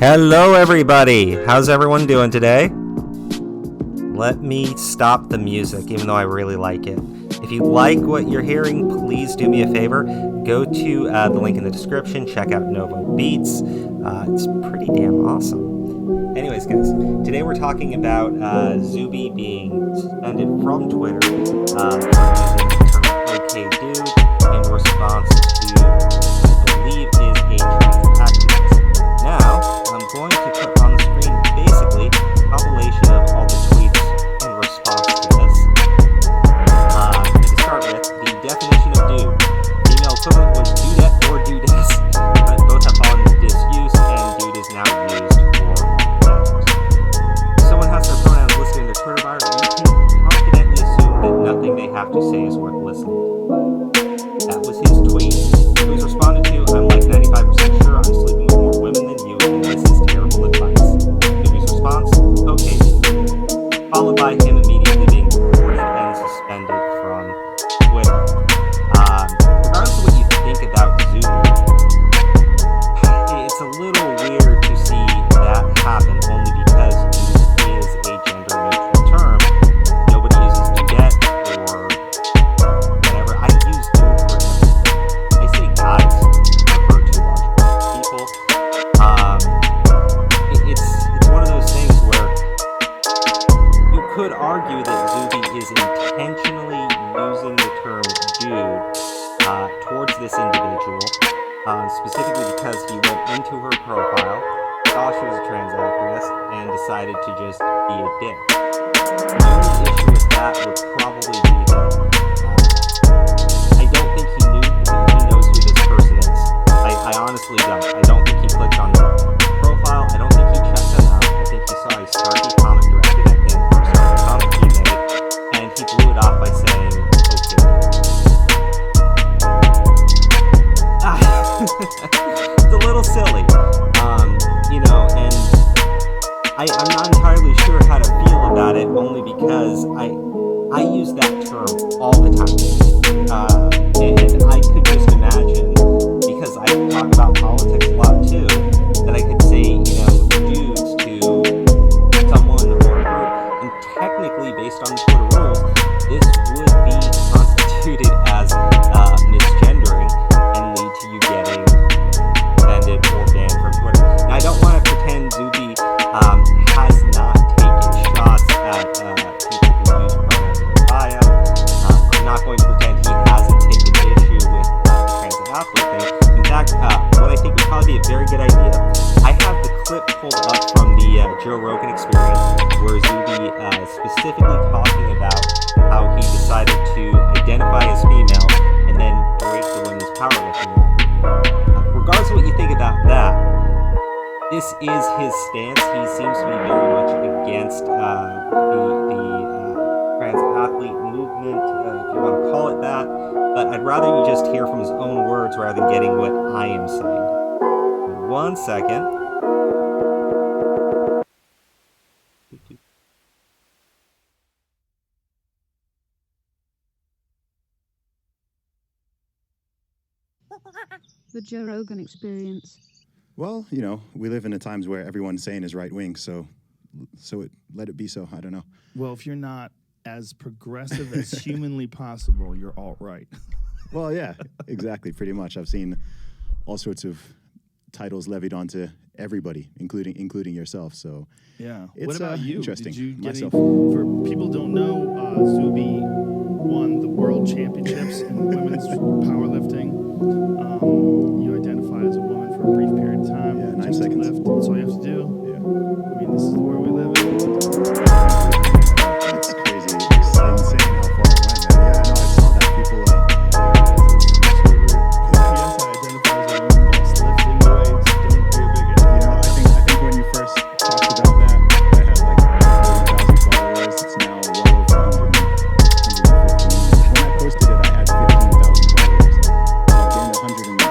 Hello everybody! How's everyone doing today? Let me stop the music, even though I really like it. If you like what you're hearing, please do me a favor. Go to the link in the description, check out Novo Beats. It's pretty damn awesome. Anyways, guys, today we're talking about Zuby being suspended from Twitter for using the term OK Dude in response to, I believe, his hate activist. Now, I'm going to put on the screen basically a compilation of all the tweets in response to this. And to start with, the definition of dude. Female equivalent was dudette or dudess, but both have fallen into disuse, and dude is now used for all genders. If someone has their pronouns listed in their Twitter bio, you can confidently assume that nothing they have to say is worth listening. That was his tweet. He was responded to, I'm like 95% sure I'm sleeping with more women than you, and this is terrible advice. Zuby's response, okay. Followed by him immediately being reported and suspended from Twitter. Regardless of what you think about Zuby, it's a little weird to see that happen only because dude is a gender-neutral term. Nobody uses dudette or whatever. I use dude for everything. I say guys refer to large groups of people. It's one of those things where you could argue that Zuby is intentionally using the term dude towards this individual, specifically because he went into her profile, saw she was a trans activist, and decided to just be a dick. The only issue with that would probably be that I don't think he knows who this person is. I honestly don't. I don't think he clicked on the profile. I don't think he checked them out. I think he saw a snarky comment directed at him for a snarky comment he made, and he blew it off by saying, okay. It's a little silly, and I'm not entirely sure how to feel about it, only because I use that term all the time, and I could just imagine, because I talk about politics a lot too, that I could say, dudes to someone or a group, and technically, based on the Twitter rules, this would be constituted as misgendering and lead to you getting suspended or banned from Twitter. Now, I don't want to pretend Zuby has not taken shots at people who use pronouns in their bio. I'm not going to pretend he hasn't taken issue with the trans athlete thing. In fact, what I think would probably be a very good idea, I have the clip pulled up from the Joe Rogan Experience, where Zuby specifically talking about how he decided to identify as female and then break the women's powerlifting record. Regardless of what you think about that, this is his stance. He seems to be very much against the trans athlete movement, if you want to call it that. But I'd rather you just hear from his own words rather than getting what I am saying. 1 second. The Joe Rogan Experience. Well, we live in the times where everyone's saying is right wing, so let it be so. I don't know. Well, if you're not as progressive as humanly possible, you're alt-right. Well, yeah, exactly, pretty much. I've seen all sorts of titles levied onto everybody, including yourself. So yeah. It's, what about you? interesting. Did you get Myself. for people don't know, Zuby won the world championships in women's powerlifting. You identify as a woman for a brief period of time. Yeah, 9 just seconds. Lift. That's all you have to do. Yeah. I mean, this is the world we live in. That's crazy. It's insane how far it went, man. Yeah, no, I saw that. People, Yes, I identify as a woman whilst lifting weights. Don't be a bigot. I think when you first talked about that, I had like 40,000 followers. It's now well over 115. When I posted it, I had 15,000 followers. So I gained 100 and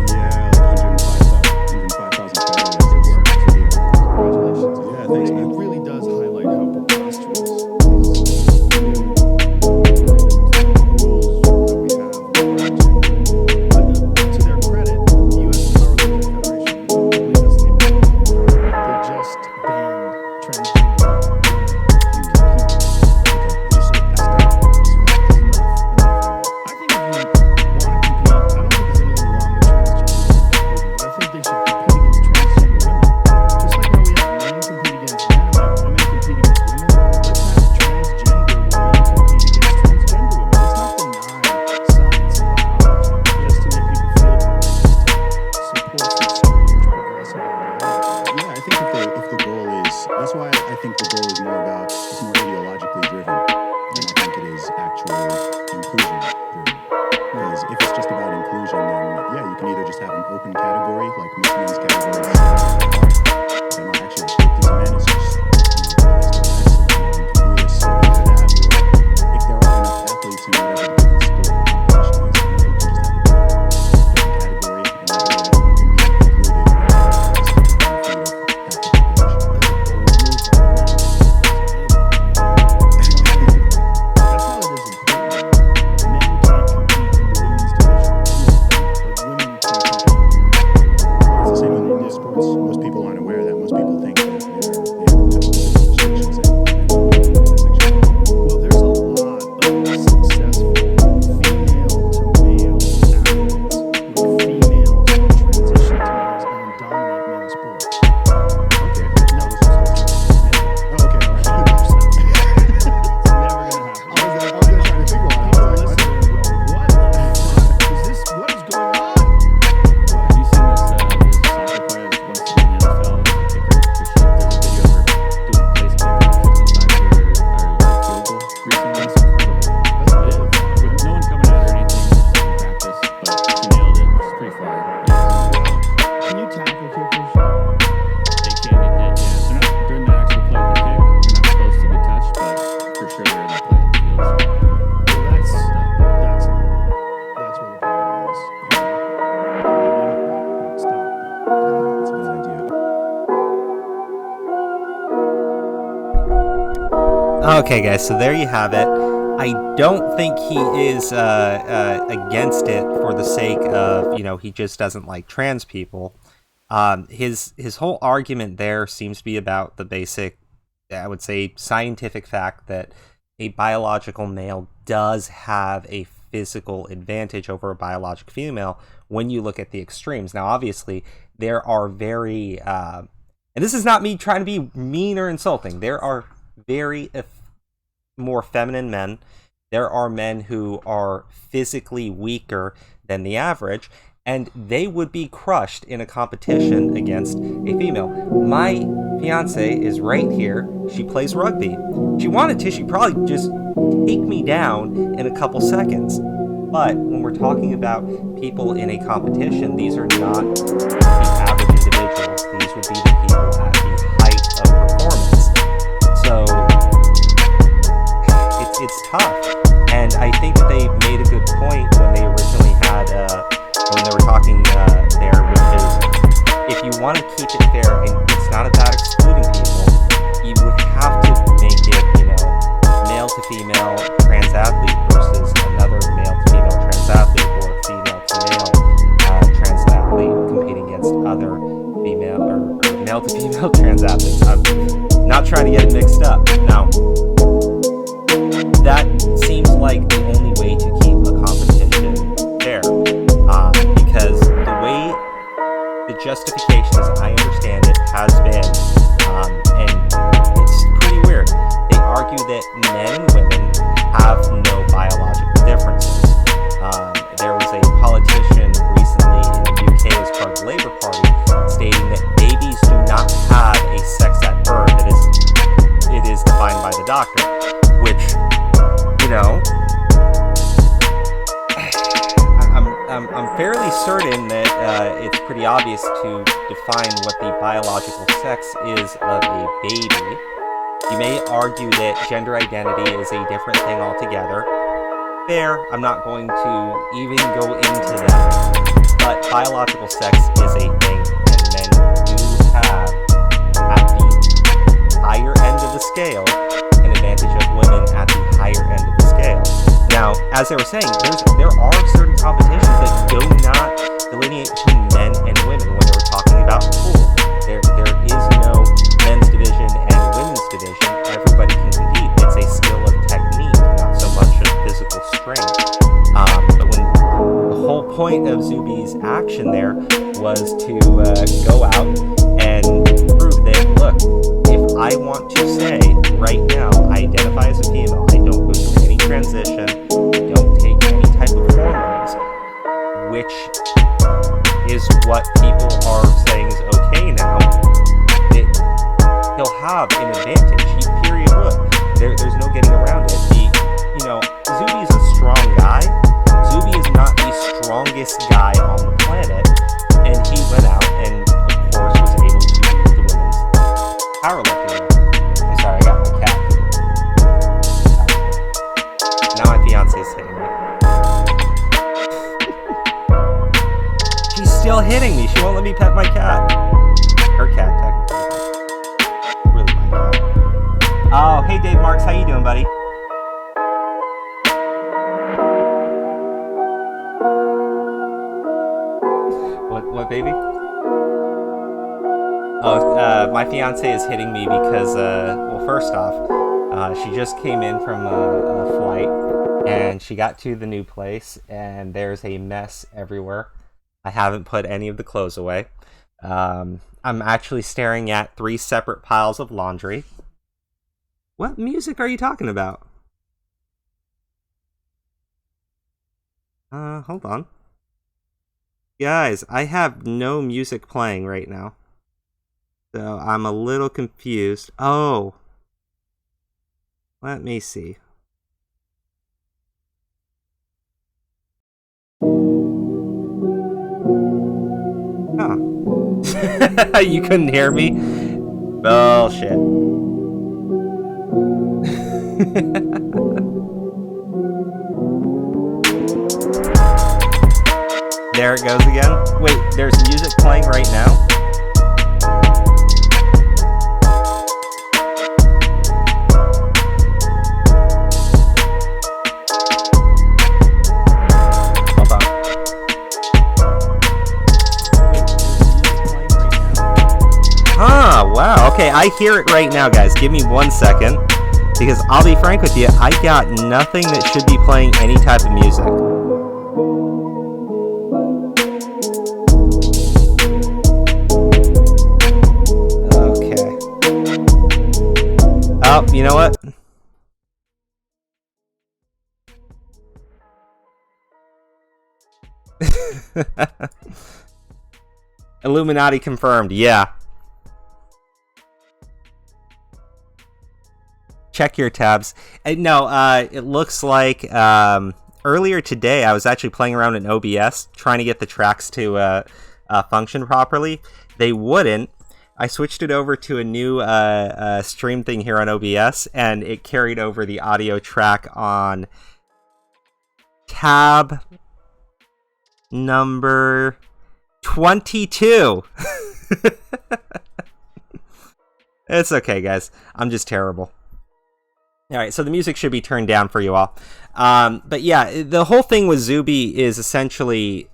yeah, like 105,000 followers. Congratulations. Yeah, thanks, man. It really does highlight how preposterous these rules that we have. But to their credit, the U.S. Powerlifting Federation Okay, guys, so there you have it. I don't think he is against it for the sake of, he just doesn't like trans people. His whole argument there seems to be about the basic, I would say, scientific fact that a biological male does have a physical advantage over a biological female when you look at the extremes. Now, obviously, there are very, and this is not me trying to be mean or insulting, there are very more feminine men. There are men who are physically weaker than the average, and they would be crushed in a competition against a female. My fiance is right here. She plays rugby. If she wanted to, she'd probably just take me down in a couple seconds. But when we're talking about people in a competition, these are not the average individuals. These would be the people at the height of performance. So it's tough. And I think that they made a good point when they originally had, when they were talking there, which is, if you want to keep it fair, and it's not about excluding people, you would have to make it, male to female trans athlete versus another male to female trans athlete, or female to male trans athlete competing against other female or male to female trans athletes. I'm not trying to get it mixed up. Now, that seems like the only way to keep a competition fair, because the way the justification, as I understand it, has been, and it's pretty weird, they argue that men and women have no biological differences. There was a politician recently in the UK as part of the Labour Party stating that babies do not have a sex at birth. It is defined by the doctor, which, I'm fairly certain that it's pretty obvious to define what the biological sex is of a baby. You may argue that gender identity is a different thing altogether. Fair, I'm not going to even go into that. But biological sex is a thing, and men do have, at the higher end of the scale, an advantage of women at the higher end of the scale. Now, as they were saying, there are certain competitions that do not delineate between men and women when they were talking about pool. There is no men's division and women's division. Everybody can compete. It's a skill of technique, not so much of physical strength. But when the whole point of Zuby's action there was to go out and prove that, look, if I want to say right now I identify as a female, I don't go through any transition, I don't take any type of hormones, which is what people are saying is okay now, he'll have an advantage. He period would. There's no getting around it. Zuby is a strong guy. Zuby is not the strongest guy on the planet, and he went out and, of course, was able to do the women's powerlifting. I'm sorry, I got my cat here. Now my fiance's hitting me. She's still hitting me. She won't let me pet my cat. Her cat, technically. Really my cat. Oh, hey Dave Marks, how you doing, buddy? What baby? Oh, my fiance is hitting me because, well, first off, she just came in from a flight, and she got to the new place, and there's a mess everywhere. I haven't put any of the clothes away. I'm actually staring at 3 separate piles of laundry. What music are you talking about? Hold on. Guys, I have no music playing right now. So I'm a little confused. Oh. Let me see. Huh. You couldn't hear me? Bullshit. There it goes again. Wait, there's music playing right now? I hear it right now, guys. Give me 1 second. Because I'll be frank with you, I got nothing that should be playing any type of music. Okay. Oh, you know what? Illuminati confirmed, yeah. Check your tabs. No, it looks like earlier today I was actually playing around in OBS trying to get the tracks to function properly. They wouldn't. I switched it over to a new stream thing here on OBS, and it carried over the audio track on tab number 22. It's okay, guys. I'm just terrible. All right, so the music should be turned down for you all. But yeah, the whole thing with Zuby is essentially,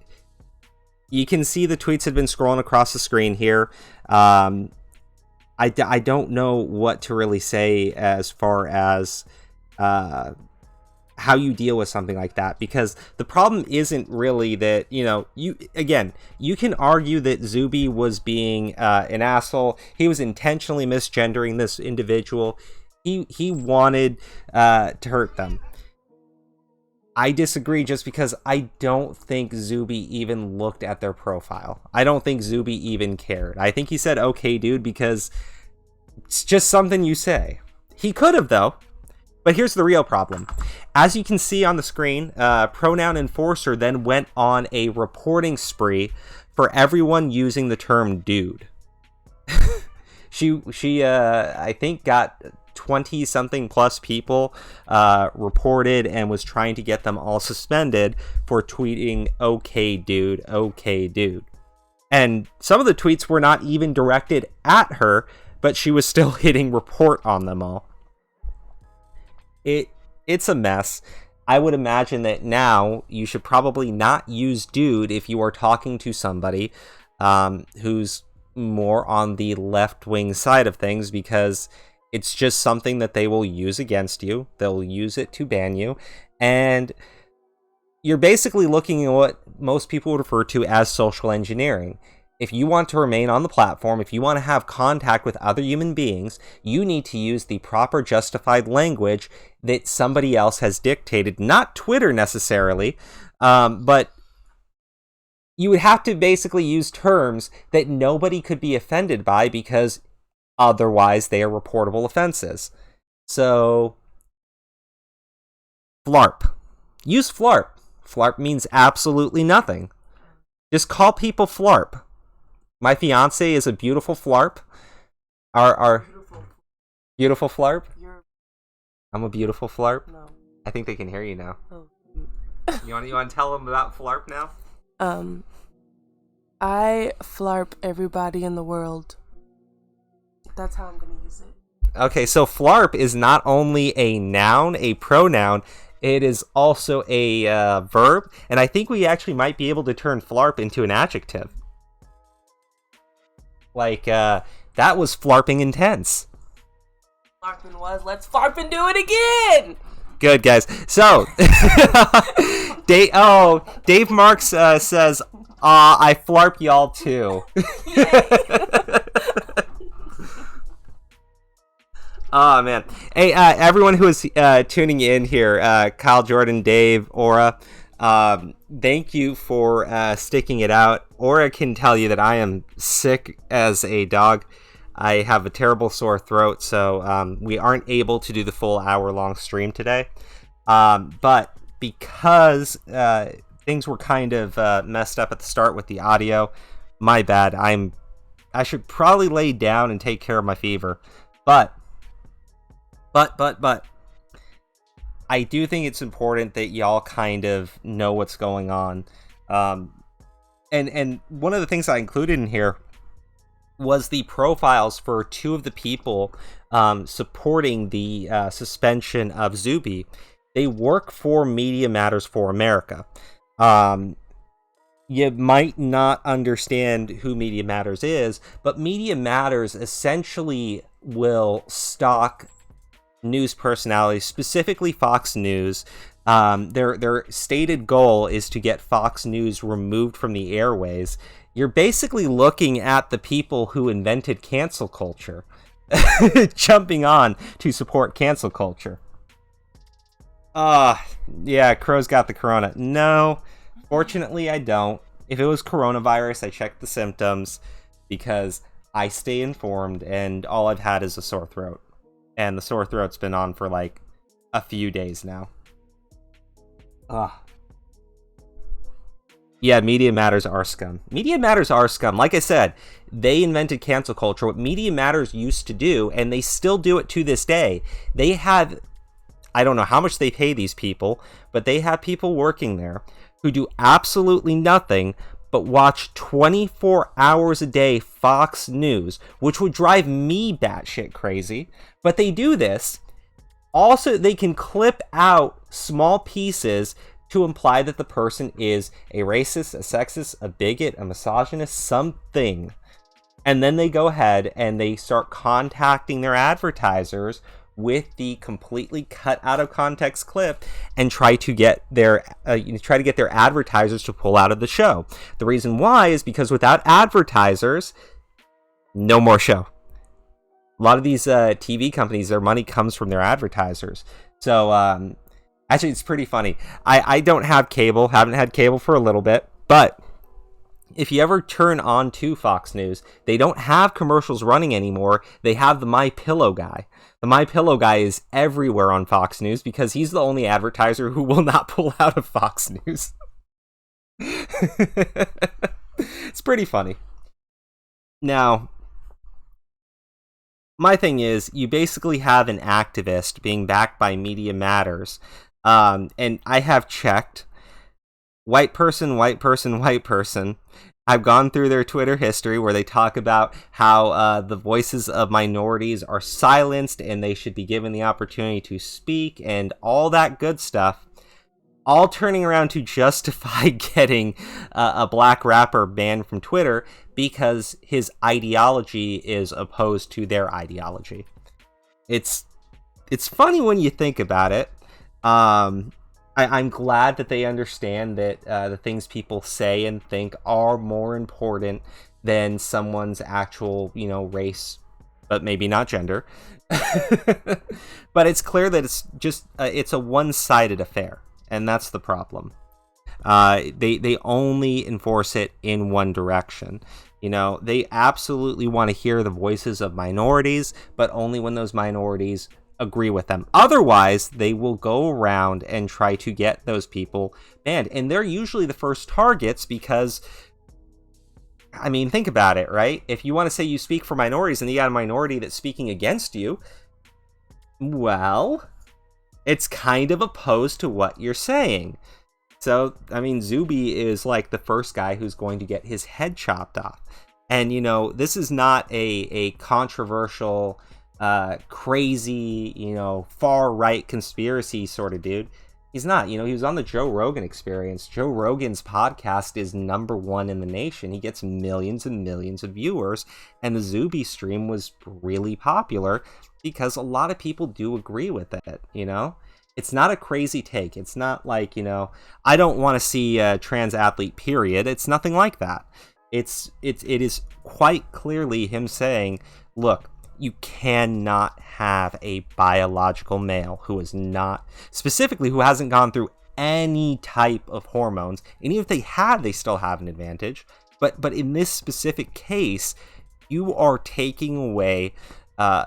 you can see the tweets have been scrolling across the screen here. I don't know what to really say as far as how you deal with something like that, because the problem isn't really that, you can argue that Zuby was being an asshole. He was intentionally misgendering this individual. He wanted to hurt them. I disagree, just because I don't think Zuby even looked at their profile. I don't think Zuby even cared. I think he said, okay, dude, because it's just something you say. He could have, though. But here's the real problem. As you can see on the screen, Pronoun Enforcer then went on a reporting spree for everyone using the term dude. She I think got 20-something plus people reported and was trying to get them all suspended for tweeting, okay, dude, okay, dude. And some of the tweets were not even directed at her, but she was still hitting report on them all. It's a mess. I would imagine that now you should probably not use dude if you are talking to somebody who's more on the left-wing side of things, because it's just something that they will use against you. They'll use it to ban you. And you're basically looking at what most people would refer to as social engineering. If you want to remain on the platform, if you want to have contact with other human beings, you need to use the proper justified language that somebody else has dictated. Not Twitter necessarily, but you would have to basically use terms that nobody could be offended by, because otherwise they are reportable offenses. So, flarp. Use flarp. Flarp means absolutely nothing. Just call people flarp. My fiance is a beautiful flarp. Our beautiful flarp? I'm a beautiful flarp? No. I think they can hear you now. Oh. You want to tell them about flarp now? I flarp everybody in the world. That's how I'm gonna use it. Okay, so flarp is not only a noun, a pronoun, it is also a verb, and I think we actually might be able to turn flarp into an adjective. Like, that was flarping intense. Flarping was, let's flarp and do it again! Good, guys. So, Dave Marks says, I flarp y'all too. Oh, man. Hey, everyone who is tuning in here, Kyle, Jordan, Dave, Aura, thank you for sticking it out. Aura can tell you that I am sick as a dog. I have a terrible sore throat, so we aren't able to do the full hour-long stream today. But because things were kind of messed up at the start with the audio, my bad. I should probably lay down and take care of my fever. But I do think it's important that y'all kind of know what's going on. And one of the things I included in here was the profiles for two of the people supporting the suspension of Zuby. They work for Media Matters for America. You might not understand who Media Matters is, but Media Matters essentially will stalk news personalities, specifically Fox News. Their stated goal is to get Fox News removed from the airways. You're basically looking at the people who invented cancel culture jumping on to support cancel culture. Yeah, Crow's got the corona. No, fortunately I don't. If it was coronavirus, I checked the symptoms because I stay informed, and all I've had is a sore throat. And the sore throat's been on for like a few days now. Yeah, Media Matters are scum. Media Matters are scum. Like I said, they invented cancel culture. What Media Matters used to do, and they still do it to this day, they have, I don't know how much they pay these people, but they have people working there who do absolutely nothing but watch 24 hours a day Fox News, which would drive me batshit crazy. But they do this. Also, they can clip out small pieces to imply that the person is a racist, a sexist, a bigot, a misogynist, something. And then they go ahead and they start contacting their advertisers with the completely cut out of context clip and try to get their advertisers to pull out of the show. The reason why is because without advertisers, no more show. A lot of these TV companies, their money comes from their advertisers. So actually, it's pretty funny. I don't have cable, haven't had cable for a little bit, but if you ever turn on to Fox News, they don't have commercials running anymore. They have the My Pillow guy. The My Pillow guy is everywhere on Fox News because he's the only advertiser who will not pull out of Fox News. It's pretty funny. Now, my thing is, you basically have an activist being backed by Media Matters. And I have checked. White person, white person, white person. I've gone through their Twitter history where they talk about how the voices of minorities are silenced and they should be given the opportunity to speak and all that good stuff. All turning around to justify getting a black rapper banned from Twitter because his ideology is opposed to their ideology. It's funny when you think about it. I'm glad that they understand that the things people say and think are more important than someone's actual, race, but maybe not gender. But it's clear that it's just it's a one-sided affair, and that's the problem. They only enforce it in one direction. They absolutely want to hear the voices of minorities, but only when those minorities agree with them. Otherwise, they will go around and try to get those people banned. And they're usually the first targets because, think about it, right? If you want to say you speak for minorities and you got a minority that's speaking against you, well, it's kind of opposed to what you're saying. So, Zuby is like the first guy who's going to get his head chopped off. And, this is not a controversial crazy, far right conspiracy sort of dude. He's not. He was on the Joe Rogan Experience. Joe Rogan's podcast is #1 in the nation. He gets millions and millions of viewers, and the Zuby stream was really popular because a lot of people do agree with it. It's not a crazy take. It's not like, I don't want to see a trans athlete, period. It's nothing like that. It is quite clearly him saying, look, you cannot have a biological male who is not, specifically who hasn't gone through any type of hormones. And even if they have, they still have an advantage. But in this specific case, you are taking away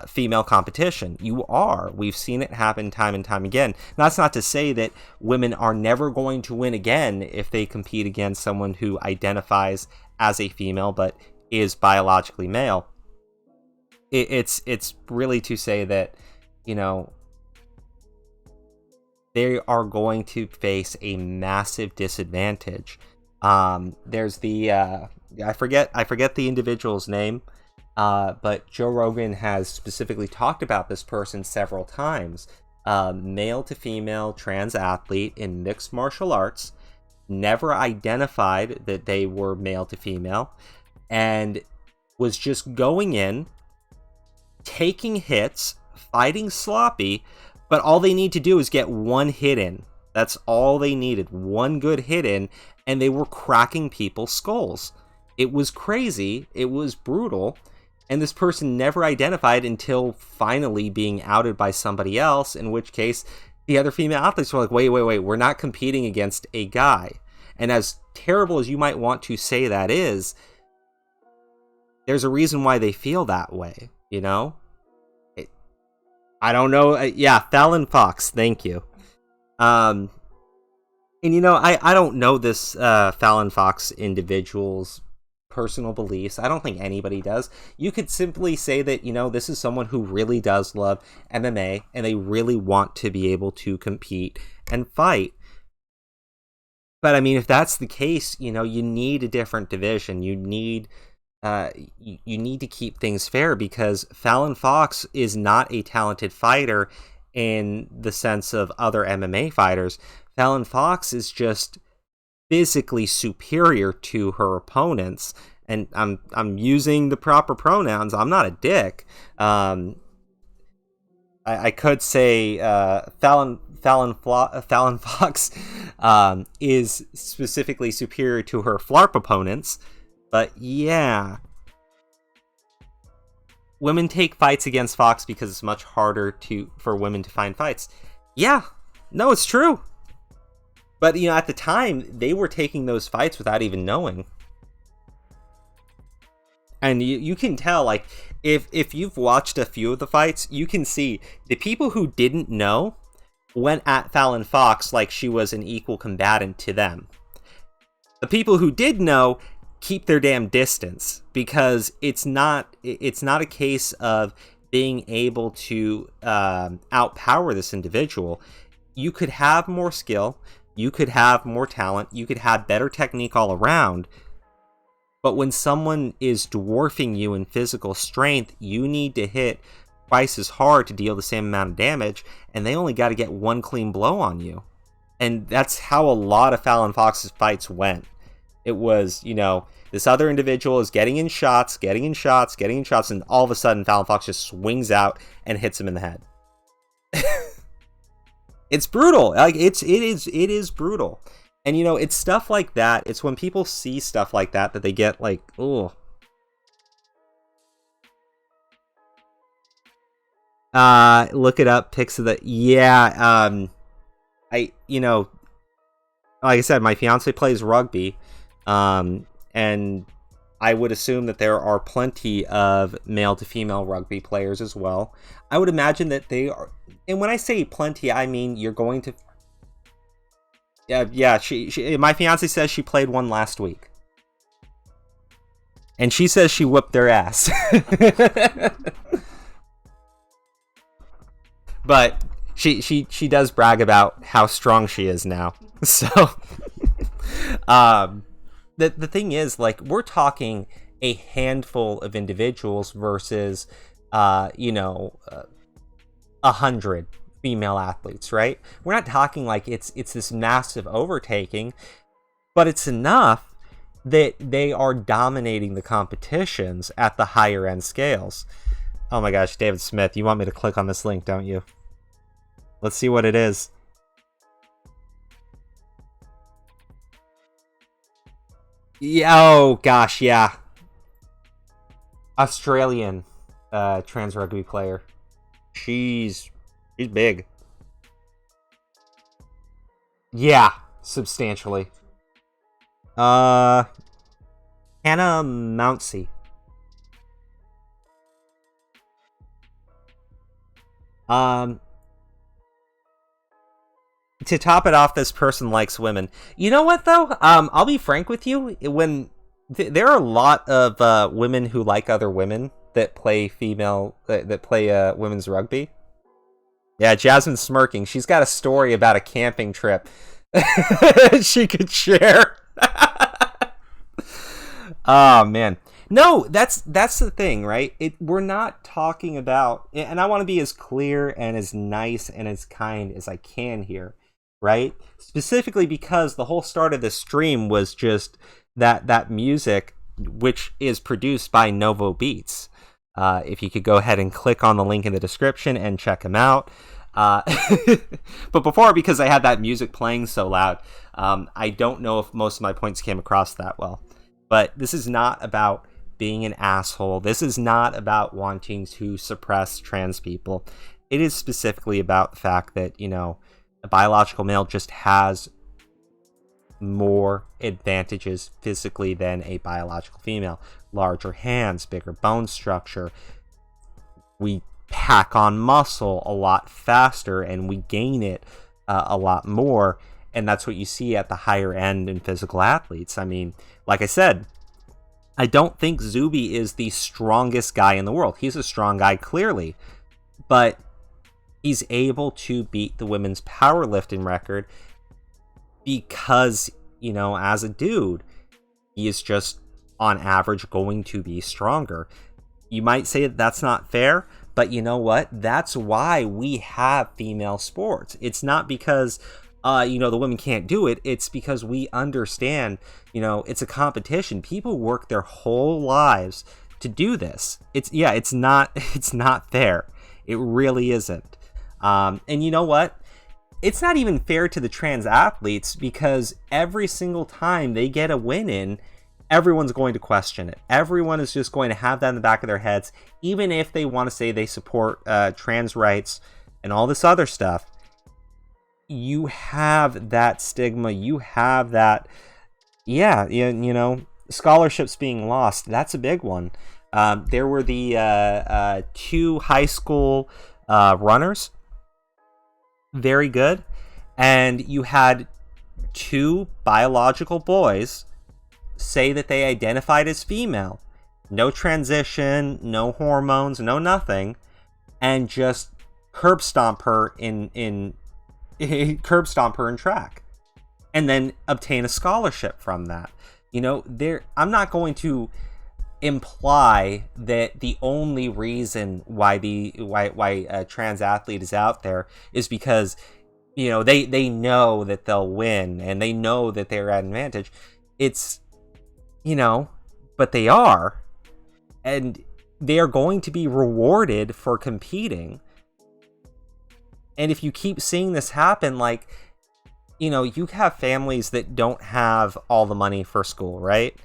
female competition. You are. We've seen it happen time and time again. Now, that's not to say that women are never going to win again if they compete against someone who identifies as a female but is biologically male. It's really to say that, they are going to face a massive disadvantage. There's the I forget the individual's name, but Joe Rogan has specifically talked about this person several times. Male to female trans athlete in mixed martial arts, never identified that they were male to female, and was just going in, taking hits, fighting sloppy, but all they need to do is get one hit in. That's all they needed, one good hit in, and they were cracking people's skulls. It was crazy, it was brutal, and this person never identified until finally being outed by somebody else, in which case the other female athletes were like, wait, we're not competing against a guy. And as terrible as you might want to say that is, there's a reason why they feel that way, you know? I don't know. Yeah, Fallon Fox, thank you. And you know, I don't know this Fallon Fox individual's personal beliefs. I don't think anybody does. You could simply say that, you know, this is someone who really does love MMA and they really want to be able to compete and fight. But I mean, if that's the case, you know, you need a different division. You need to keep things fair, because Fallon Fox is not a talented fighter in the sense of other MMA fighters. Fallon Fox is just physically superior to her opponents, and I'm using the proper pronouns. I'm not a dick. I could say Fallon Fox is specifically superior to her FLARP opponents. But yeah, women take fights against Fox because it's much harder for women to find fights. Yeah, no, it's true. But, you know, at the time, they were taking those fights without even knowing. And you can tell, like, if you've watched a few of the fights, you can see the people who didn't know went at Fallon Fox like she was an equal combatant to them. The people who did know keep their damn distance, because it's not a case of being able to outpower this individual. You could have more skill, you could have more talent, you could have better technique all around, but when someone is dwarfing you in physical strength, you need to hit twice as hard to deal the same amount of damage, and they only got to get one clean blow on you. And that's how a lot of Fallon Fox's fights went. It was, you know, this other individual is getting in shots, and all of a sudden Fallon Fox just swings out and hits him in the head. It's brutal. Like, it is brutal. And, you know, it's stuff like that. It's when people see stuff like that they get like, oh. Look it up. Pics of the, yeah. You know, like I said, my fiance plays rugby. And I would assume that there are plenty of male to female rugby players as well. I would imagine that they are, and when I say plenty, I mean you're going to. Yeah. She my fiance says she played one last week, and she says she whipped their ass. But she does brag about how strong she is now. So, the thing is, like, we're talking a handful of individuals versus, 100 female athletes, right? We're not talking like it's this massive overtaking, but it's enough that they are dominating the competitions at the higher end scales. Oh my gosh, David Smith, you want me to click on this link, don't you? Let's see what it is. Yeah, oh gosh, yeah. Australian trans rugby player. She's big. Yeah, substantially. Hannah Mountsie. To top it off, this person likes women. You know what, though? I'll be frank with you. When there are a lot of women who like other women that play women's rugby. Yeah, Jasmine's smirking. She's got a story about a camping trip she could share. Oh man, no, that's the thing, right? We're not talking about, and I want to be as clear and as nice and as kind as I can here. Right? Specifically because the whole start of the stream was just that music, which is produced by Novo Beats. If you could go ahead and click on the link in the description and check him out. But before, because I had that music playing so loud, I don't know if most of my points came across that well. But this is not about being an asshole. This is not about wanting to suppress trans people. It is specifically about the fact that, a biological male just has more advantages physically than a biological female. Larger hands, bigger bone structure. We pack on muscle a lot faster and we gain it a lot more. And that's what you see at the higher end in physical athletes. I mean, like I said, I don't think Zuby is the strongest guy in the world. He's a strong guy, clearly. But he's able to beat the women's powerlifting record because, as a dude, he is just, on average, going to be stronger. You might say that that's not fair, but you know what? That's why we have female sports. It's not because, the women can't do it. It's because we understand, it's a competition. People work their whole lives to do this. It's not fair. It really isn't. And you know what? It's not even fair to the trans athletes because every single time they get a win in, everyone's going to question it. Everyone is just going to have that in the back of their heads, even if they want to say they support trans rights and all this other stuff. You have that stigma. You have that, scholarships being lost. That's a big one. There were the 2 high school runners, very good, and you had 2 biological boys say that they identified as female. No transition, no hormones, no nothing, and just curb stomp her in track, and then obtain a scholarship from that. I'm not going to imply that the only reason why a trans athlete is out there is because they know that they'll win and they know that they're at an advantage. It's but they are, and they are going to be rewarded for competing. And if you keep seeing this happen, you have families that don't have all the money for school, right?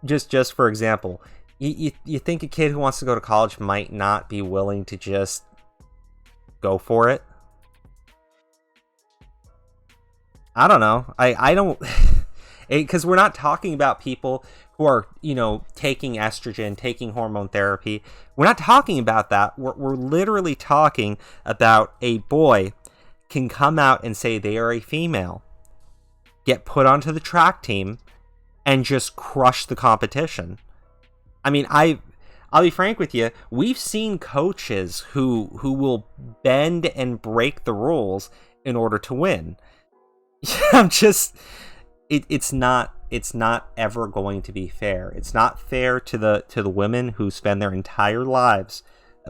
Just for example, you think a kid who wants to go to college might not be willing to just go for it? I don't know. I don't, because we're not talking about people who are, taking estrogen, taking hormone therapy. We're not talking about that. We're literally talking about a boy can come out and say they are a female, get put onto the track team, and just crush the competition. I mean, I'll be frank with you. We've seen coaches who will bend and break the rules in order to win. It's not ever going to be fair. It's not fair to the women who spend their entire lives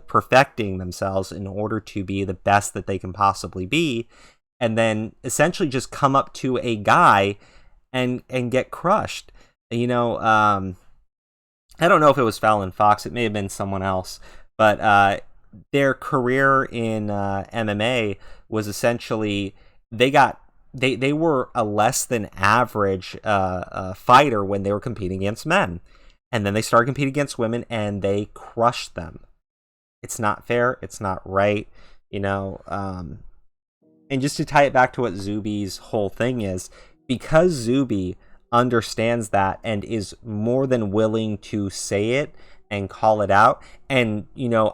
perfecting themselves in order to be the best that they can possibly be, and then essentially just come up to a guy and get crushed. I don't know if it was Fallon Fox. It may have been someone else, but their career in MMA was essentially they were a less than average fighter when they were competing against men, and then they started competing against women and they crushed them. It's not fair. It's not right. And just to tie it back to what Zuby's whole thing is, because Zuby understands that and is more than willing to say it and call it out. And,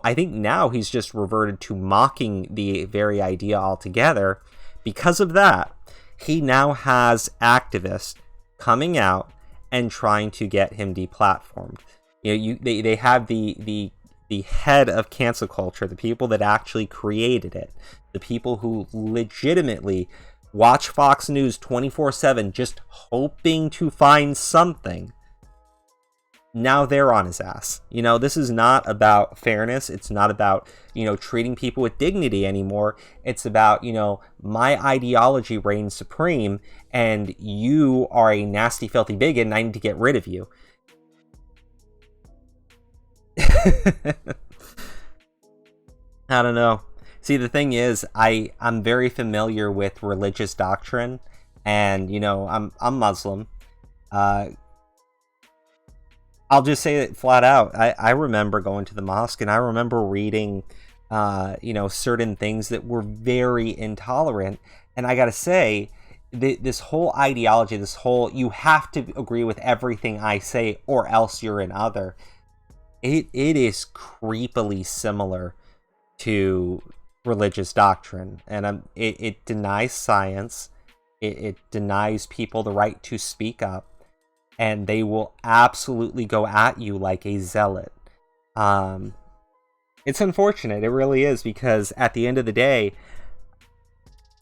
I think now he's just reverted to mocking the very idea altogether. Because of that, he now has activists coming out and trying to get him deplatformed. They have the head of cancel culture, the people that actually created it, the people who legitimately watch Fox News 24/7 just hoping to find something. Now they're on his ass. This is not about fairness. It's not about, treating people with dignity anymore. It's about, my ideology reigns supreme and you are a nasty, filthy bigot and I need to get rid of you. I don't know. See, the thing is, I'm very familiar with religious doctrine, and I'm Muslim. I'll just say it flat out. I remember going to the mosque, and I remember reading, certain things that were very intolerant. And I gotta say, this whole ideology, you have to agree with everything I say, or else you're an other. It is creepily similar to religious doctrine, and it denies science. It denies people the right to speak up. And they will absolutely go at you like a zealot. It's unfortunate, it really is, because at the end of the day,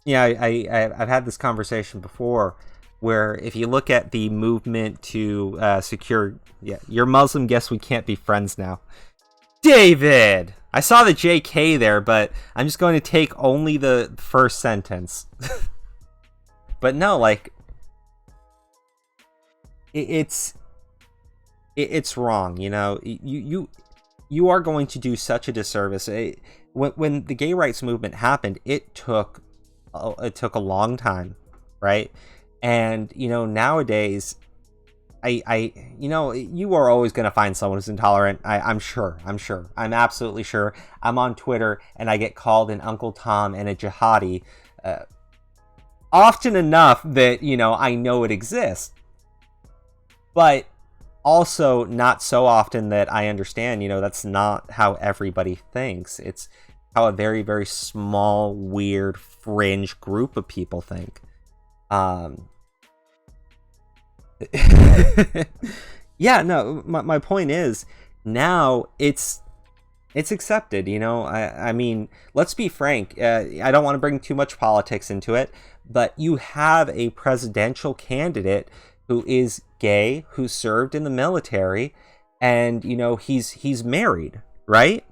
I've had this conversation before, where if you look at the movement to secure, you're Muslim, guess we can't be friends now. David! I saw the JK there, but I'm just going to take only the first sentence. But no, like, it's wrong, you are going to do such a disservice. When the gay rights movement happened, it took a long time, right? And nowadays, you are always going to find someone who's intolerant. I'm absolutely sure. I'm on Twitter and I get called an Uncle Tom and a jihadi often enough that I know it exists. But also not so often that I understand, that's not how everybody thinks. It's how a very, very small, weird, fringe group of people think. Yeah, no, my point is, now it's accepted, I mean, let's be frank. I don't want to bring too much politics into it, but you have a presidential candidate who is gay, who served in the military, and he's married, right?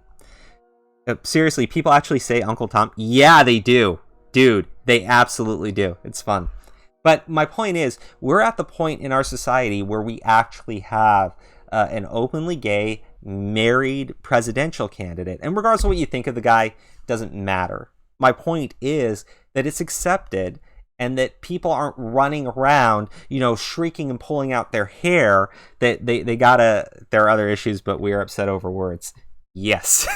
Seriously, people actually say Uncle Tom. Yeah, they do, dude. They absolutely do. It's fun. But my point is, we're at the point in our society where we actually have an openly gay, married presidential candidate, and regardless of what you think of the guy, doesn't matter. My point is that it's accepted, and that people aren't running around, shrieking and pulling out their hair. That there are other issues, but we are upset over words. Yes.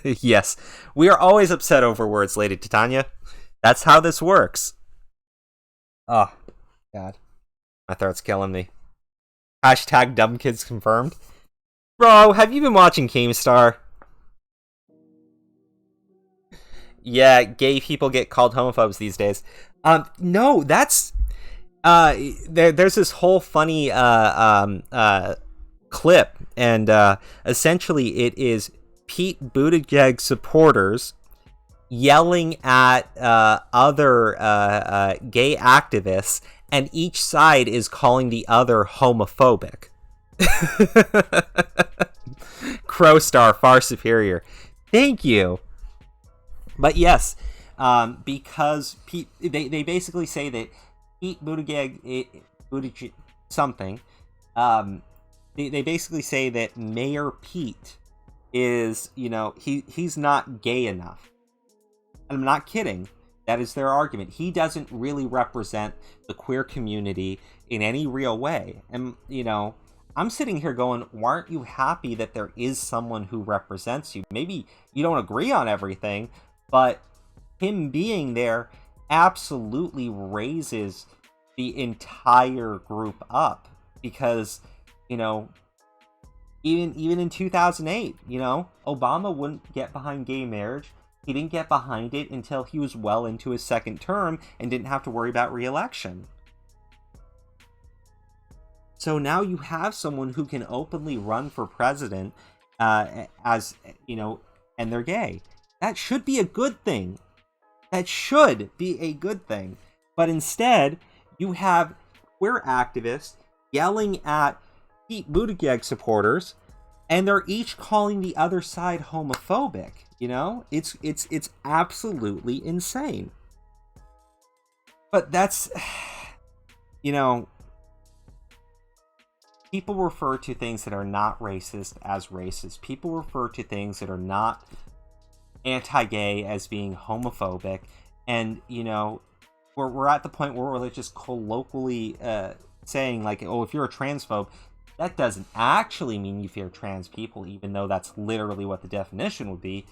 Yes. We are always upset over words, Lady Titania. That's how this works. Oh, God. My throat's killing me. Hashtag dumb kids confirmed. Bro, have you been watching Keemstar? Yeah, gay people get called homophobes these days. No, that's there's this whole funny clip, and essentially it is Pete Buttigieg supporters yelling at other gay activists, and each side is calling the other homophobic. Crowstar, far superior. Thank you. But yes, because they basically say that Pete Buttigieg something, they basically say that Mayor Pete is, he's not gay enough. I'm not kidding. That is their argument. He doesn't really represent the queer community in any real way. And, I'm sitting here going, why aren't you happy that there is someone who represents you? Maybe you don't agree on everything, but him being there absolutely raises the entire group up. Because, even in 2008, Obama wouldn't get behind gay marriage. He didn't get behind it until he was well into his second term and didn't have to worry about re-election. So now you have someone who can openly run for president, as, and they're gay. That should be a good thing. That should be a good thing. But instead, you have queer activists yelling at Pete Buttigieg supporters, and they're each calling the other side homophobic. It's absolutely insane. But that's, people refer to things that are not racist as racist. People refer to things that are not anti-gay as being homophobic. And, you know, we're at the point where we're just colloquially saying, like, oh, if you're a transphobe, that doesn't actually mean you fear trans people, even though that's literally what the definition would be.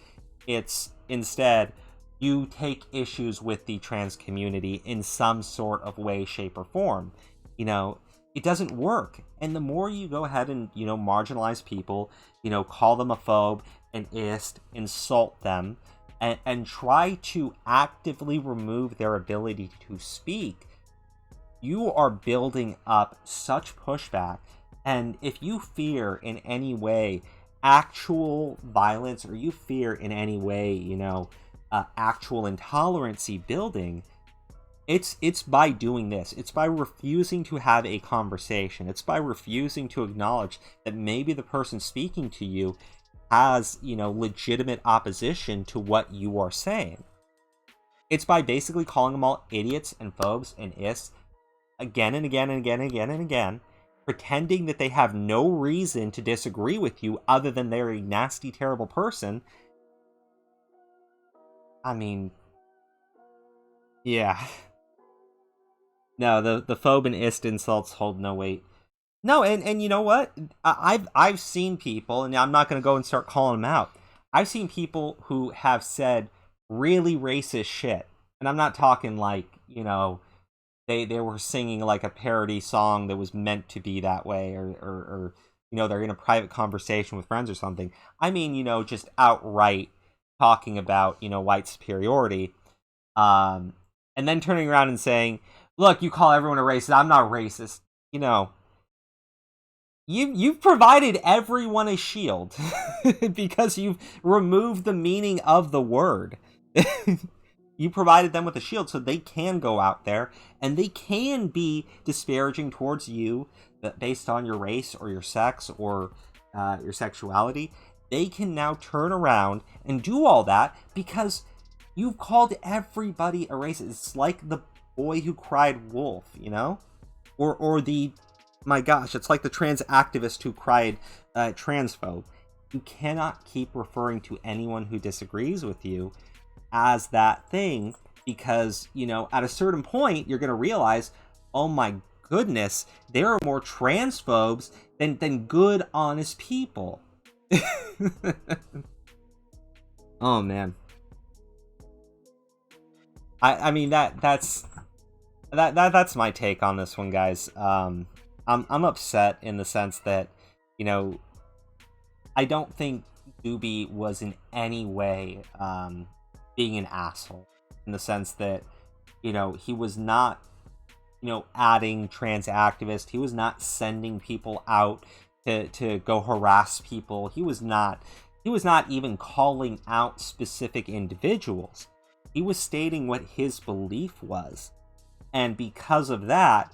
It's instead, you take issues with the trans community in some sort of way, shape, or form. You know, it doesn't work. And the more you go ahead and, you know, marginalize people, you know, call them a phobe, an ist, insult them, and try to actively remove their ability to speak, you are building up such pushback. And if you fear in any way actual violence, or you fear in any way, you know, actual intolerancy building, it's by doing this. It's by refusing to have a conversation. It's by refusing to acknowledge that maybe the person speaking to you has, you know, legitimate opposition to what you are saying. It's by basically calling them all idiots and phobes and ists again and again and again and again and again, pretending that they have no reason to disagree with you other than they're a nasty, terrible person. I mean, yeah. No, the phobe and ist insults hold no weight. No, and you know what? I've seen people, and I'm not going to go and start calling them out. I've seen people who have said really racist shit, and I'm not talking like, you know, they were singing like a parody song that was meant to be that way, or you know, they're in a private conversation with friends or something. I mean, you know, just outright talking about, you know, white superiority, and then turning around and saying, "Look, you call everyone a racist. I'm not racist." You know. You've provided everyone a shield because you've removed the meaning of the word. You provided them with a shield so they can go out there and they can be disparaging towards you based on your race or your sex or your sexuality. They can now turn around and do all that because you've called everybody a racist. It's like the boy who cried wolf, you know? Or the... My gosh, it's like the trans activist who cried transphobe. You cannot keep referring to anyone who disagrees with you as that thing because, you know, at a certain point, you're going to realize, oh my goodness, there are more transphobes than good, honest people. Oh, man. I mean, that's my take on this one, guys. I'm upset in the sense that, you know, I don't think Zuby was in any way being an asshole, in the sense that, you know, he was not, you know, adding trans activists. He was not sending people out to go harass people. He was not even calling out specific individuals. He was stating what his belief was. And because of that,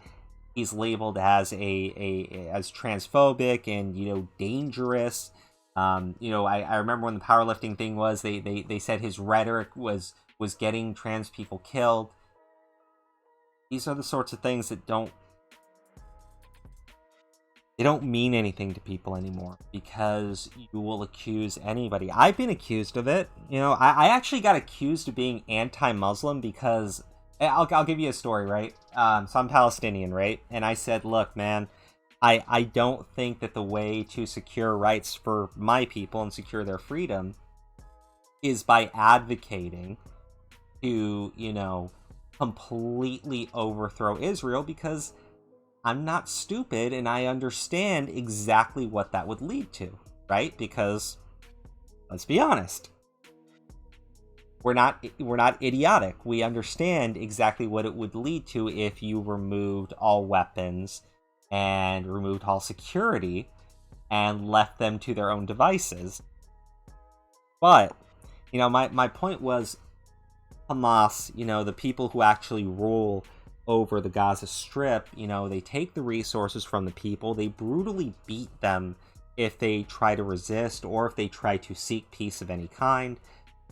he's labeled as as transphobic and, you know, dangerous. You know, I remember when the powerlifting thing was, they said his rhetoric was getting trans people killed. These are the sorts of things that don't mean anything to people anymore, because you will accuse anybody. I've been accused of it. You know, I actually got accused of being anti-Muslim because I'll give you a story, right? So I'm Palestinian, right? And I said, look, man, I don't think that the way to secure rights for my people and secure their freedom is by advocating to, you know, completely overthrow Israel, because I'm not stupid and I understand exactly what that would lead to, right? Because let's be honest, we're not idiotic. We understand exactly what it would lead to if you removed all weapons and removed all security and left them to their own devices. But, you know, my point was, Hamas, you know, the people who actually rule over the Gaza Strip, you know, they take the resources from the people, they brutally beat them if they try to resist or if they try to seek peace of any kind.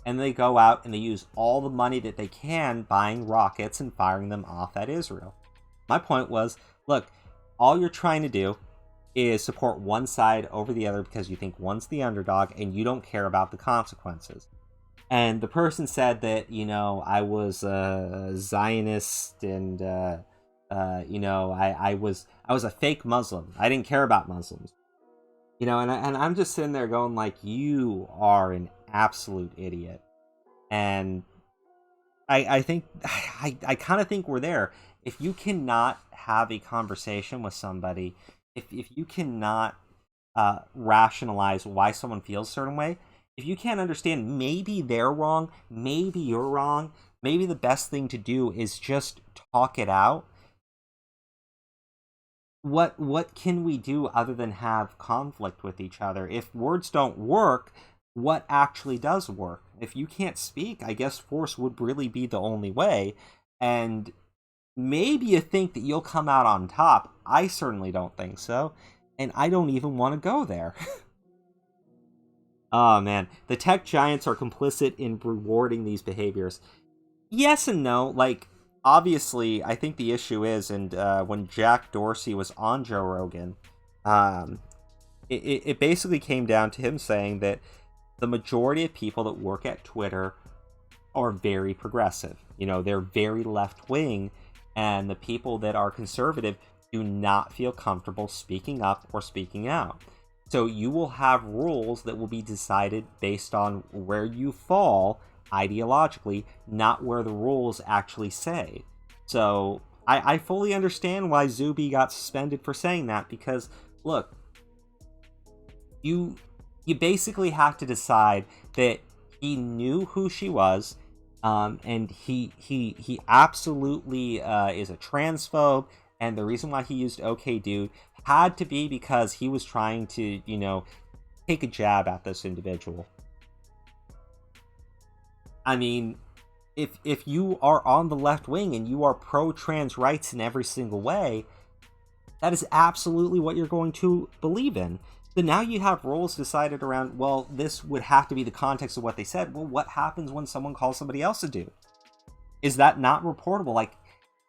And they go out and they use all the money that they can buying rockets and firing them off at Israel. My point was, look, all you're trying to do is support one side over the other because you think one's the underdog and you don't care about the consequences. And the person said that, you know, I was a Zionist and, you know, I was a fake Muslim. I didn't care about Muslims. You know, and I'm just sitting there going like, you are an absolute idiot. And I think, I kind of think we're there. If you cannot have a conversation with somebody, if you cannot rationalize why someone feels a certain way, if you can't understand maybe they're wrong, maybe you're wrong, maybe the best thing to do is just talk it out. What can we do other than have conflict with each other? If words don't work, what actually does work? If you can't speak, I guess force would really be the only way. And maybe you think that you'll come out on top. I certainly don't think so. And I don't even want to go there. Oh man, the tech giants are complicit in rewarding these behaviors. Yes and no. Like, obviously, I think the issue is, and when Jack Dorsey was on Joe Rogan, it basically came down to him saying that the majority of people that work at Twitter are very progressive. You know, they're very left-wing, and the people that are conservative do not feel comfortable speaking up or speaking out. So you will have rules that will be decided based on where you fall ideologically, not where the rules actually say. So I fully understand why Zuby got suspended for saying that, because look, you basically have to decide that he knew who she was, and he absolutely is a transphobe, and the reason why he used "okay, dude" had to be because he was trying to, you know, take a jab at this individual. I mean, if you are on the left wing and you are pro-trans rights in every single way, that is absolutely what you're going to believe in. So now you have rules decided around, well, this would have to be the context of what they said. Well, what happens when someone calls somebody else a dude? Is that not reportable? Like,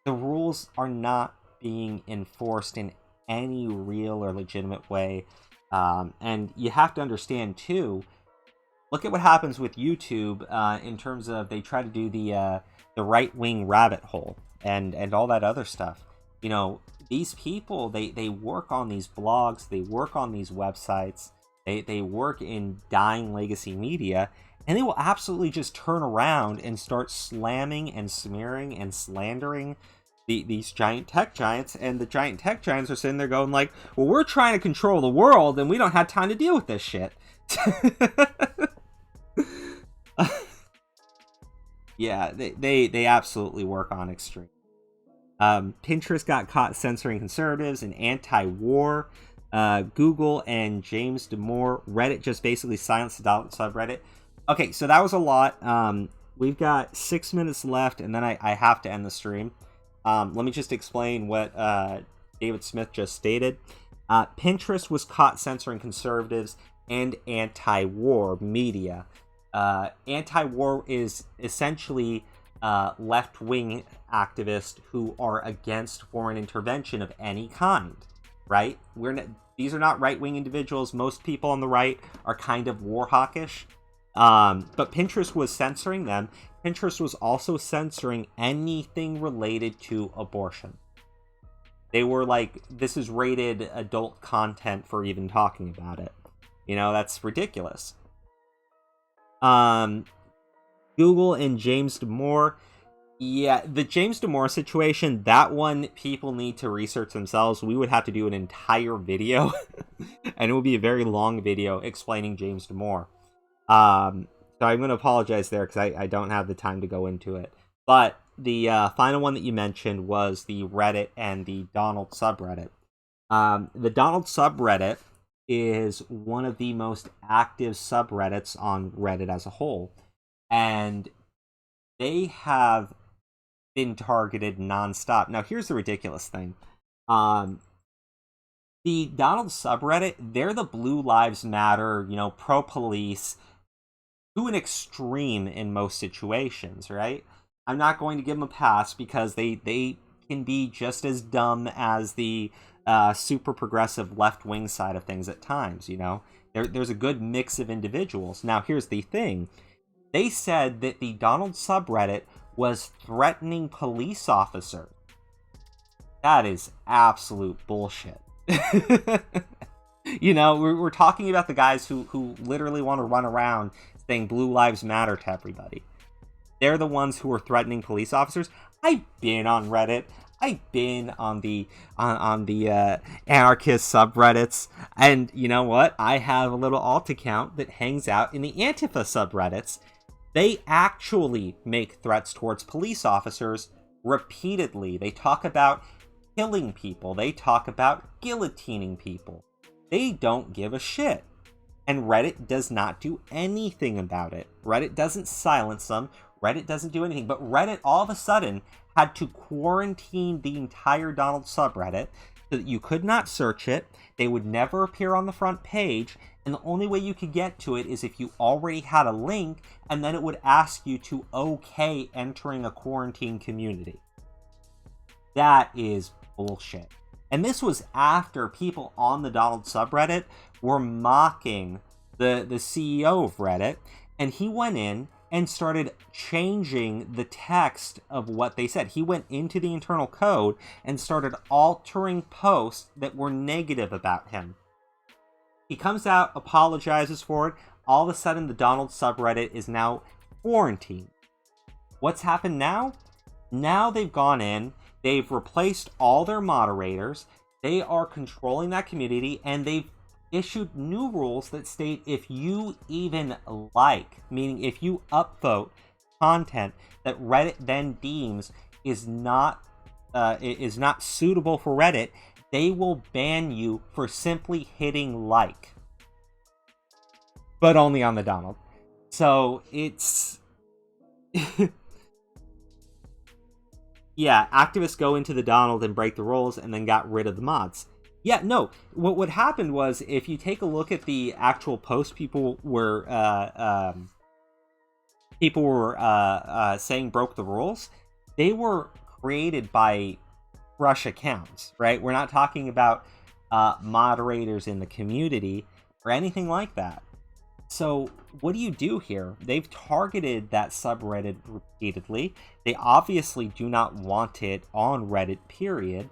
the rules are not being enforced in any real or legitimate way. And you have to understand, too, look at what happens with YouTube in terms of they try to do the right-wing rabbit hole and all that other stuff. You know, these people, they work on these blogs, they work on these websites, they work in dying legacy media, and they will absolutely just turn around and start slamming and smearing and slandering these giant tech giants, and the giant tech giants are sitting there going like, well, we're trying to control the world, and we don't have time to deal with this shit. Yeah, they absolutely work on extreme. Pinterest got caught censoring conservatives and anti-war. Google and James Damore. Reddit just basically silenced the subreddit. Okay, so that was a lot. We've got 6 minutes left, and then I have to end the stream. Let me just explain what David Smith just stated. Pinterest was caught censoring conservatives and anti-war media. Anti-war is essentially left-wing activists who are against foreign intervention of any kind, right? These are not right-wing individuals. Most people on the right are kind of war hawkish. But Pinterest was censoring them. Pinterest was also censoring anything related to abortion. They were like, this is rated adult content for even talking about it. You know, that's ridiculous. Google and James Damore. Yeah, the James Damore situation, that one people need to research themselves. We would have to do an entire video, and it would be a very long video explaining James Damore. So I'm going to apologize there because I don't have the time to go into it. But the final one that you mentioned was the Reddit and the Donald subreddit. The Donald subreddit is one of the most active subreddits on Reddit as a whole. And they have been targeted nonstop. Now, here's the ridiculous thing. The Donald subreddit, they're the Blue Lives Matter, you know, pro-police, to an extreme in most situations, right? I'm not going to give them a pass because they can be just as dumb as the super progressive left-wing side of things at times, you know? There's a good mix of individuals. Now, here's the thing. They said that the Donald subreddit was threatening police officers. That is absolute bullshit. You know, we're talking about the guys who literally want to run around saying Blue Lives Matter to everybody. They're the ones who are threatening police officers. I've been on Reddit. I've been on the anarchist subreddits, and you know what? I have a little alt account that hangs out in the Antifa subreddits. They actually make threats towards police officers repeatedly. They talk about killing people. They talk about guillotining people. They don't give a shit. And Reddit does not do anything about it. Reddit doesn't silence them. Reddit doesn't do anything. But Reddit all of a sudden had to quarantine the entire Donald subreddit so that you could not search it. They would never appear on the front page. And the only way you could get to it is if you already had a link, and then it would ask you to okay entering a quarantine community. That is bullshit. And this was after people on the Donald subreddit were mocking the CEO of Reddit, and he went in and started changing the text of what they said. He went into the internal code and started altering posts that were negative about him. He comes out, apologizes for it. All of a sudden, the Donald subreddit is now quarantined. What's happened now? Now they've gone in, they've replaced all their moderators, they are controlling that community, and they've issued new rules that state if you even like, meaning if you upvote content that Reddit then deems is not suitable for Reddit, they will ban you for simply hitting like. But only on the Donald. So it's... Yeah, activists go into the Donald and break the rules and then got rid of the mods. Yeah, no, what happened was, if you take a look at the actual post people were saying broke the rules, they were created by fresh accounts, right? We're not talking about moderators in the community or anything like that. So what do you do here? They've targeted that subreddit repeatedly. They obviously do not want it on Reddit, period.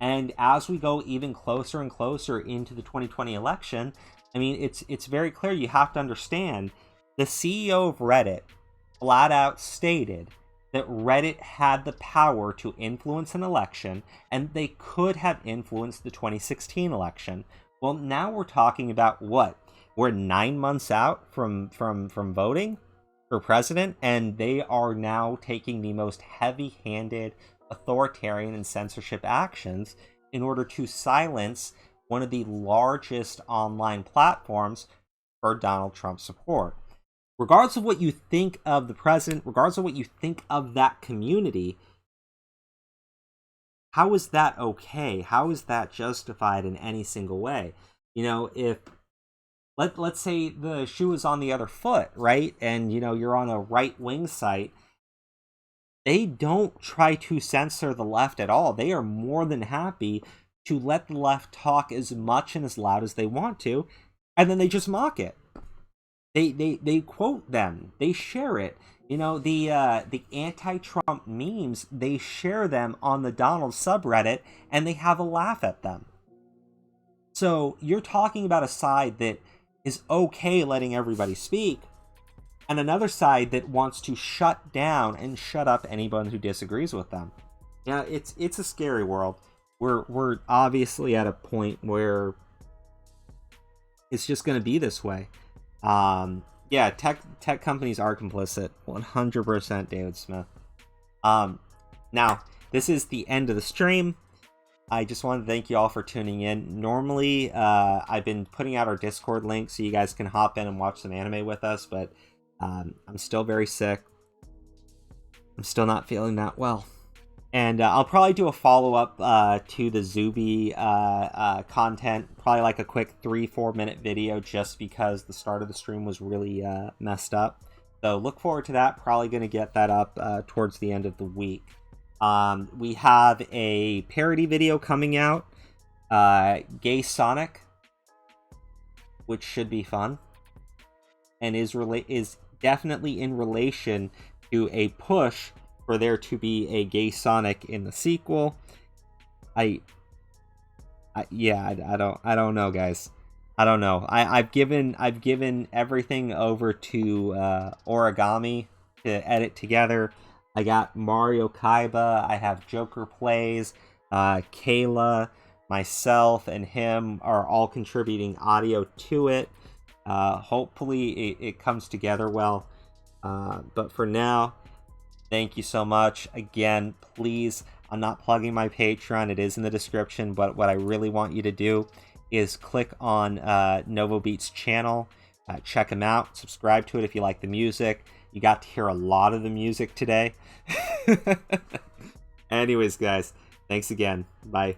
And as we go even closer and closer into the 2020 election, I mean, it's very clear. You have to understand, the CEO of Reddit flat out stated that Reddit had the power to influence an election, and they could have influenced the 2016 election. Well, now we're talking about what? We're 9 months out from voting for president, and they are now taking the most heavy-handed authoritarian and censorship actions in order to silence one of the largest online platforms for Donald Trump support. Regardless of what you think of the president, regardless of what you think of that community, how is that okay? How is that justified in any single way? You know, if let's say the shoe is on the other foot, right? And you know, you're on a right-wing site, they don't try to censor the left at all. They are more than happy to let the left talk as much and as loud as they want to, and then they just mock it. They quote them. They share it. You know, the anti-Trump memes, they share them on the Donald subreddit, and they have a laugh at them. So you're talking about a side that is okay letting everybody speak, and another side that wants to shut down and shut up anyone who disagrees with them. Yeah, it's a scary world. We're obviously at a point where it's just going to be this way. Yeah, tech companies are complicit, 100%, David Smith. Now, this is the end of the stream. I just want to thank you all for tuning in. Normally, I've been putting out our Discord link so you guys can hop in and watch some anime with us, but I'm still very sick. I'm still not feeling that well. And I'll probably do a follow-up to the Zuby content, probably like a quick 3-4 minute video, just because the start of the stream was really messed up. So look forward to that. Probably going to get that up towards the end of the week. We have a parody video coming out Gay Sonic, which should be fun, and is definitely in relation to a push for there to be a Gay Sonic in the sequel. I don't know, guys. I don't know. I've given everything over to Origami to edit together. I got Mario Kaiba. I have Joker Plays. Kayla, myself, and him are all contributing audio to it. Hopefully it comes together well. But for now, thank you so much. Again, please, I'm not plugging my Patreon. It is in the description. But what I really want you to do is click on Novo Beats' channel. Check him out. Subscribe to it if you like the music. You got to hear a lot of the music today. Anyways, guys, thanks again. Bye.